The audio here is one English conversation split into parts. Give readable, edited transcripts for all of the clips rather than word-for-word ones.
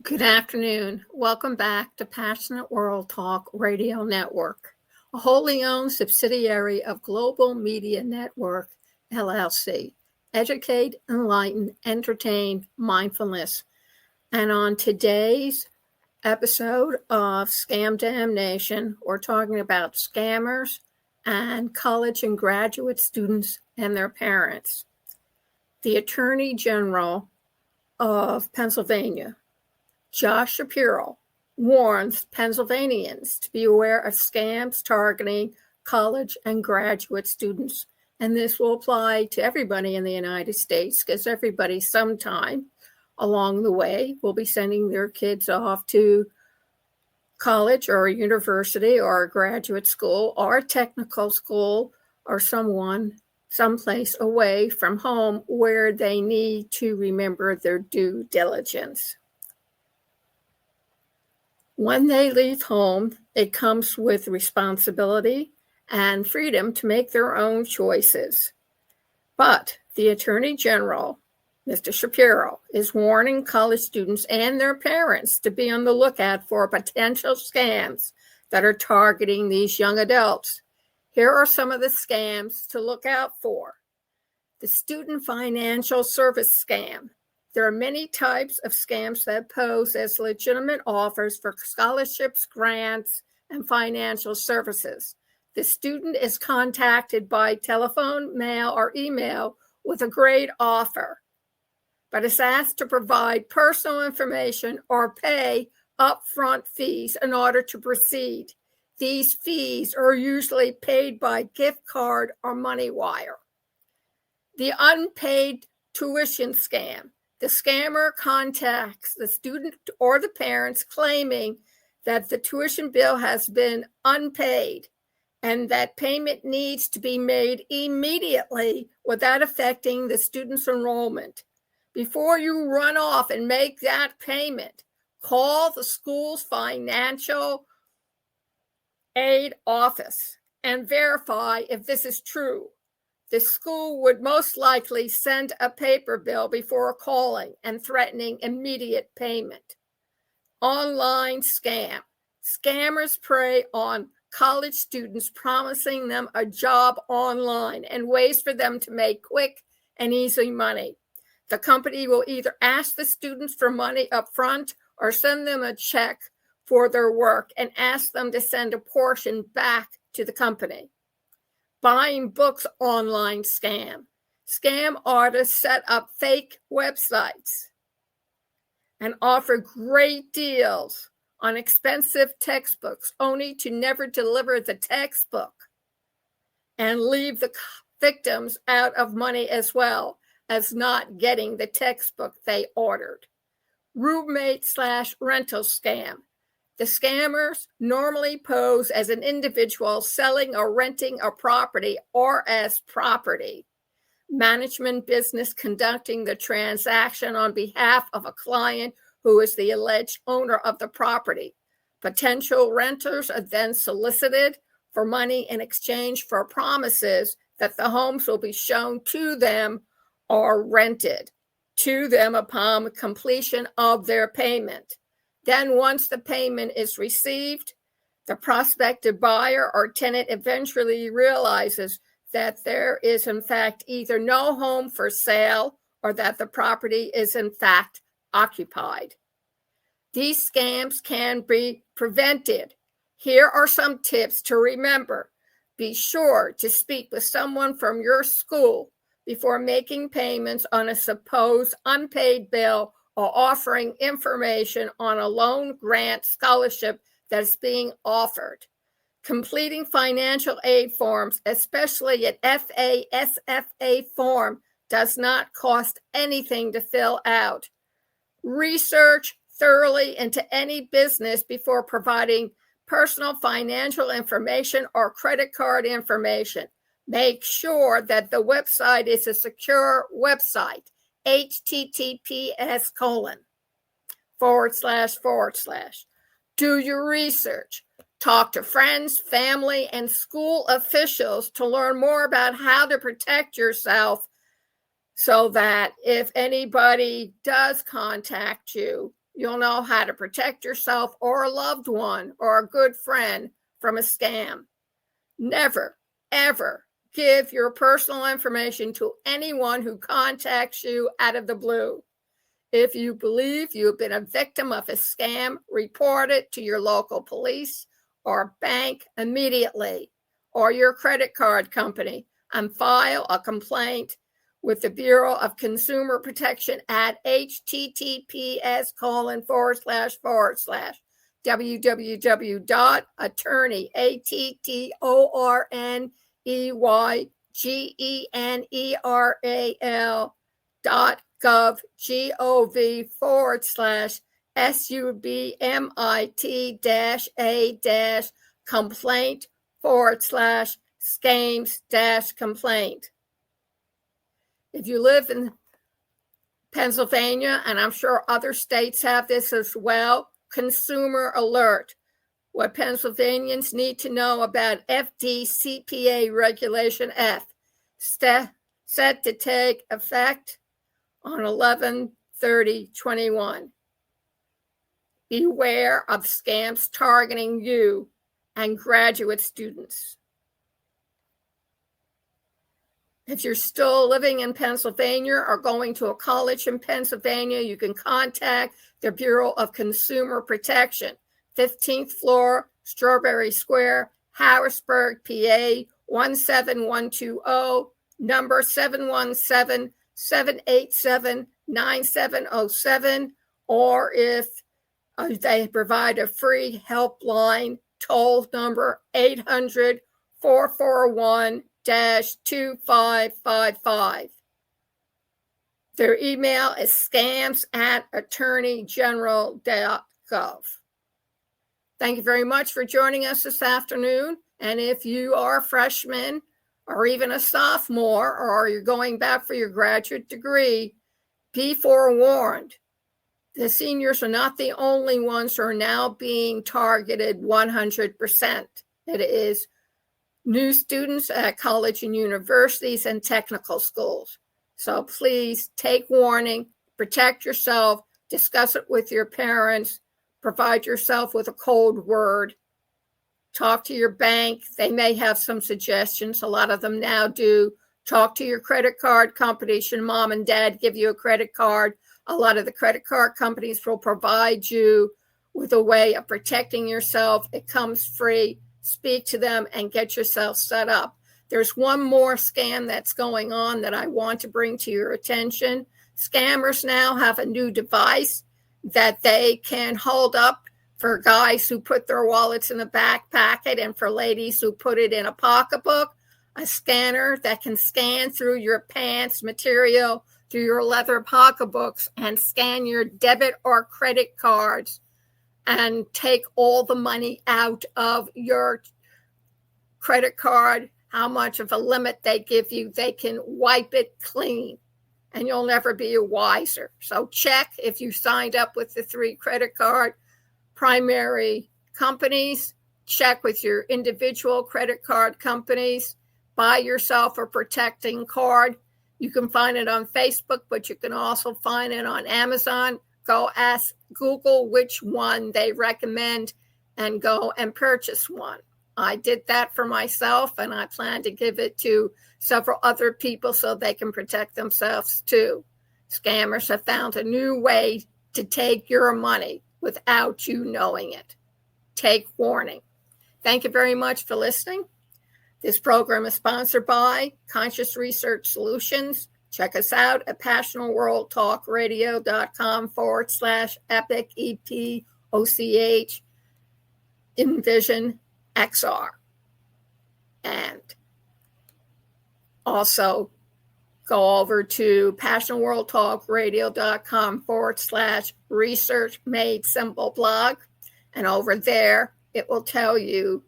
Good afternoon. Welcome back to Passionate World Talk Radio Network, a wholly owned subsidiary of Global Media Network, LLC. Educate, enlighten, entertain, mindfulness. And on today's episode of Scam DamNation, we're talking about scammers and college and graduate students and their parents. The Attorney General of Pennsylvania, Josh Shapiro, warns Pennsylvanians to be aware of scams targeting college and graduate students. And this will apply to everybody in the United States because everybody sometime along the way will be sending their kids off to college or a university or a graduate school or a technical school or someplace away from home where they need to remember their due diligence. When they leave home, it comes with responsibility and freedom to make their own choices. But the Attorney General, Mr. Shapiro, is warning college students and their parents to be on the lookout for potential scams that are targeting these young adults. Here are some of the scams to look out for. The student financial service scam. There are many types of scams that pose as legitimate offers for scholarships, grants, and financial services. The student is contacted by telephone, mail, or email with a great offer, but is asked to provide personal information or pay upfront fees in order to proceed. These fees are usually paid by gift card or money wire. The unpaid tuition scam. The scammer contacts the student or the parents claiming that the tuition bill has been unpaid and that payment needs to be made immediately without affecting the student's enrollment. Before you run off and make that payment, call the school's financial aid office and verify if this is true. The school would most likely send a paper bill before calling and threatening immediate payment. Online scam. Scammers prey on college students, promising them a job online and ways for them to make quick and easy money. The company will either ask the students for money up front or send them a check for their work and ask them to send a portion back to the company. Buying books online scam. Scam artists set up fake websites and offer great deals on expensive textbooks only to never deliver the textbook and leave the victims out of money as well as not getting the textbook they ordered. Roommate/rental scam. The scammers normally pose as an individual selling or renting a property or as property management business conducting the transaction on behalf of a client who is the alleged owner of the property. Potential renters are then solicited for money in exchange for promises that the homes will be shown to them or rented to them upon completion of their payment. Then once the payment is received, the prospective buyer or tenant eventually realizes that there is in fact either no home for sale or that the property is in fact occupied. These scams can be prevented. Here are some tips to remember. Be sure to speak with someone from your school before making payments on a supposed unpaid bill or offering information on a loan, grant, scholarship that is being offered. Completing financial aid forms, especially an FASFA form, does not cost anything to fill out. Research thoroughly into any business before providing personal financial information or credit card information. Make sure that the website is a secure website. https://. Do your research. Talk to friends, family, and school officials to learn more about how to protect yourself so that if anybody does contact you, you'll know how to protect yourself or a loved one or a good friend from a scam. Never, ever give your personal information to anyone who contacts you out of the blue. If you believe you've been a victim of a scam, report it to your local police or bank immediately, or your credit card company, and file a complaint with the Bureau of Consumer Protection at https://www.attorney.gov/submit/scams-complaint. If you live in Pennsylvania, and I'm sure other states have this as well, consumer alert. What Pennsylvanians need to know about FDCPA Regulation F, set to take effect on 11/30/21. Beware of scams targeting you and graduate students. If you're still living in Pennsylvania or going to a college in Pennsylvania, you can contact the Bureau of Consumer Protection, 15th floor, Strawberry Square, Harrisburg, PA, 17120, number 717-787-9707, or if they provide a free helpline toll number 800-441-2555. Their email is scams@attorneygeneral.gov. Thank you very much for joining us this afternoon. And if you are a freshman or even a sophomore, or you're going back for your graduate degree, be forewarned. The seniors are not the only ones who are now being targeted 100%. It is new students at college and universities and technical schools. So please take warning, protect yourself, discuss it with your parents, provide yourself with a code word, talk to your bank. They may have some suggestions. A lot of them now do. Talk to your credit card company. Should mom and dad give you a credit card? A lot of the credit card companies will provide you with a way of protecting yourself. It comes free. Speak to them and get yourself set up. There's one more scam that's going on that I want to bring to your attention. Scammers now have a new device that they can hold up for guys who put their wallets in a back pocket and for ladies who put it in a pocketbook. A scanner that can scan through your pants material, through your leather pocketbooks, and scan your debit or credit cards and take all the money out of your credit card, how much of a limit they give you. They can wipe it clean and you'll never be wiser. So check if you signed up with the 3 credit card primary companies. Check with your individual credit card companies. Buy yourself a protecting card. You can find it on Facebook, but you can also find it on Amazon. Go ask Google which one they recommend and go and purchase one. I did that for myself, and I plan to give it to several other people so they can protect themselves too. Scammers have found a new way to take your money without you knowing it. Take warning. Thank you very much for listening. This program is sponsored by Conscious Research Solutions. Check us out at passionalworldtalkradio.com/epic, EPOCH, Envision XR. And also go over to passionalworldtalkradio.com/research made simple blog. And over there, it will tell you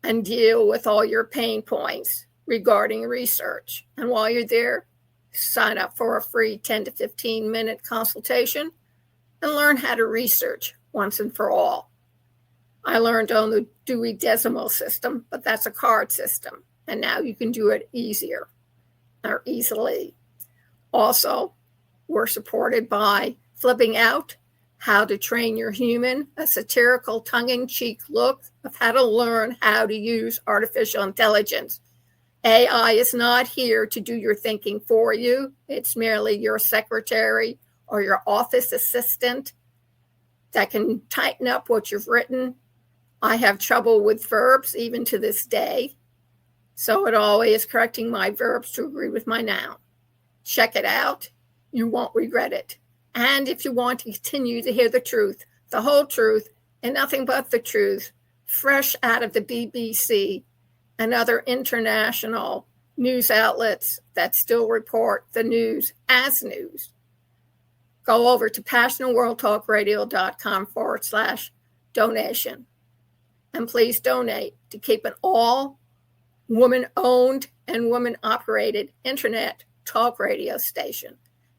and deal with all your pain points regarding research. And while you're there, sign up for a free 10 to 15 minute consultation and learn how to research once and for all. I learned on the Dewey Decimal System, but that's a card system. And now you can do it easier or easily. Also, we're supported by Flipping Out, How to Train Your Human, a satirical tongue-in-cheek look of how to learn how to use artificial intelligence. AI is not here to do your thinking for you. It's merely your secretary or your office assistant that can tighten up what you've written. I have trouble with verbs even to this day, so it always is correcting my verbs to agree with my noun. Check it out. You won't regret it. And if you want to continue to hear the truth, the whole truth, and nothing but the truth, fresh out of the BBC and other international news outlets that still report the news as news, go over to passionatedworldtalkradio.com/donation. And please donate to keep an all woman-owned and woman-operated internet talk radio station.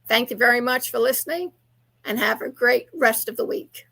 Thank you very much for listening, and have a great rest of the week.